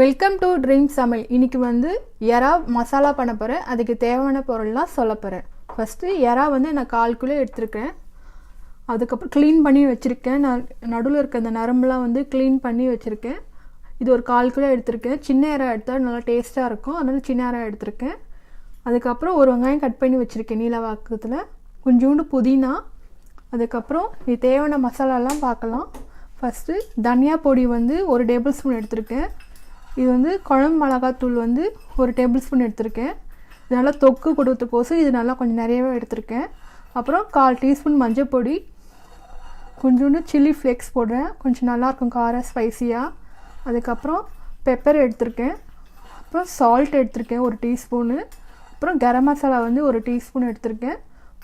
Welcome to dream சமையல். இன்றைக்கி வந்து எறா மசாலா பண்ண போகிறேன். அதுக்கு தேவையான பொருள்லாம் சொல்ல போகிறேன். ஃபஸ்ட்டு எறா வந்து நான் 1/4 கிலோ எடுத்துருக்கேன். அதுக்கப்புறம் க்ளீன் பண்ணி வச்சுருக்கேன். நான் நடுவில் இருக்க அந்த நரம்புலாம் வந்து க்ளீன் பண்ணி வச்சுருக்கேன். இது ஒரு 1/4 கிலோ எடுத்திருக்கேன். சின்ன எறா எடுத்தால் நல்லா டேஸ்ட்டாக இருக்கும், அதனால் சின்ன எறா எடுத்திருக்கேன். அதுக்கப்புறம் ஒரு வெங்காயம் கட் பண்ணி வச்சுருக்கேன் நீல வாக்கத்தில், கொஞ்சோண்டு புதினா. அதுக்கப்புறம் இது தேவையான மசாலாலாம் பார்க்கலாம். ஃபஸ்ட்டு தனியா பொடி வந்து 1 டேபிள் ஸ்பூன் எடுத்திருக்கேன். இது வந்து குழம்பு மிளகாத்தூள் வந்து 1 டேபிள் ஸ்பூன் எடுத்திருக்கேன். இது நல்லா தொக்கு கொடுத்துக்கோசம் இது நல்லா கொஞ்சம் நிறையவே எடுத்திருக்கேன். அப்புறம் 1/4 டீஸ்பூன் மஞ்சள் பொடி, கொஞ்சோண்டு சில்லி ஃப்ளேக்ஸ் போடுறேன், கொஞ்சம் நல்லாயிருக்கும் காரம் ஸ்பைஸியாக. அதுக்கப்புறம் பெப்பர் எடுத்திருக்கேன். அப்புறம் சால்ட் எடுத்திருக்கேன் 1 டீஸ்பூனு. அப்புறம் கரம் மசாலா வந்து 1 டீஸ்பூன் எடுத்திருக்கேன்.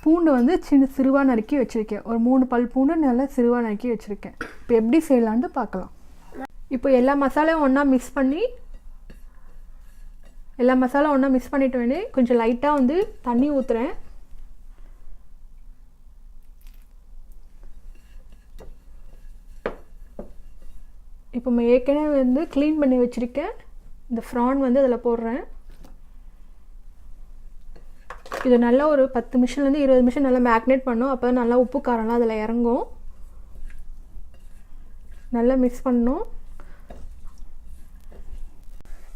பூண்டு வந்து சிறுவாக நறுக்கி வச்சுருக்கேன். ஒரு 3 பல் பூண்டு நல்லா சிறுவாக நறுக்கி வச்சுருக்கேன். இப்போ எப்படி செய்யலான்ட்டு பார்க்கலாம். இப்போ எல்லா மசாலாவும் ஒன்றா மிக்ஸ் பண்ணிட்டு வேணே கொஞ்சம் லைட்டாக வந்து தண்ணி ஊற்றுறேன். இப்போ ஏற்கனவே வந்து க்ளீன் பண்ணி வச்சுருக்கேன் இந்த ப்ரான் வந்து அதில் போடுறேன். இது நல்லா ஒரு 10 நிமிஷம்லேருந்து 20 நிமிஷம் நல்லா மேக்னேட் பண்ணும். அப்போ நல்லா உப்பு காரம்லாம் அதில் இறங்கும். நல்லா மிக்ஸ் பண்ணணும்.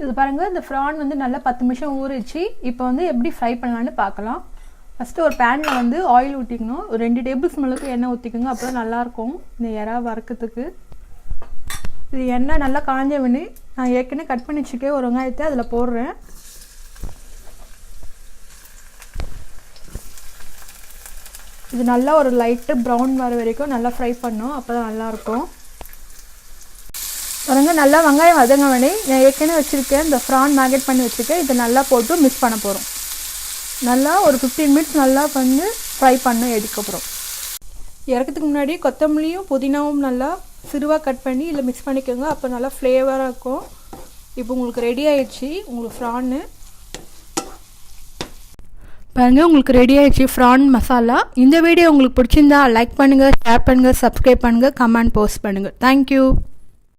இது பாருங்கள், இந்த ப்ரான் வந்து நல்லா 10 நிமிஷம் ஊறிச்சு. இப்போ வந்து எப்படி ஃப்ரை பண்ணலான்னு பார்க்கலாம். ஃபஸ்ட்டு ஒரு பேனில் வந்து ஆயில் ஊற்றிக்கணும். ஒரு 2 டேபிள் ஸ்பூனுக்கு எண்ணெய் ஊற்றிக்கோங்க, அப்போ தான் நல்லாயிருக்கும் இந்த எறா வறுக்கிறதுக்கு. இது எண்ணெய் நல்லா காஞ்ச வேணி நான் ஏற்கனவே கட் பண்ணி வச்சுருக்கேன் ஒரு வெங்காயத்தை அதில் போடுறேன். இது நல்லா ஒரு லைட்டு ப்ரௌன் வர வரைக்கும் நல்லா ஃப்ரை பண்ணோம், அப்போ தான் நல்லாயிருக்கும். பாருங்க, நல்லா வெங்காயம் வதங்க வேணி நான் ஏற்கனவே வச்சுருக்கேன் இந்த ப்ரான் மேக்னேட் பண்ணி வச்சுருக்கேன். இதை நல்லா போட்டு மிக்ஸ் பண்ண போகிறோம். நல்லா ஒரு 15 மினிட்ஸ் நல்லா வந்து ஃப்ரை பண்ண எடுக்கப்புறம் இறக்கிறதுக்கு முன்னாடி கொத்தமல்லியும் புதினாவும் நல்லா சிறுவாக கட் பண்ணி இதில் மிக்ஸ் பண்ணிக்கோங்க, அப்போ நல்லா ஃப்ளேவராக இருக்கும். இப்போ உங்களுக்கு ரெடி ஆயிடுச்சு உங்களுக்கு ப்ரான்னு. பாருங்கள், உங்களுக்கு ரெடி ஆயிடுச்சு ப்ரான் மசாலா. இந்த வீடியோ உங்களுக்கு பிடிச்சிருந்தா லைக் பண்ணுங்கள், ஷேர் பண்ணுங்கள், சப்ஸ்கிரைப் பண்ணுங்கள், கமெண்ட் போஸ்ட் பண்ணுங்கள். தேங்க்யூ.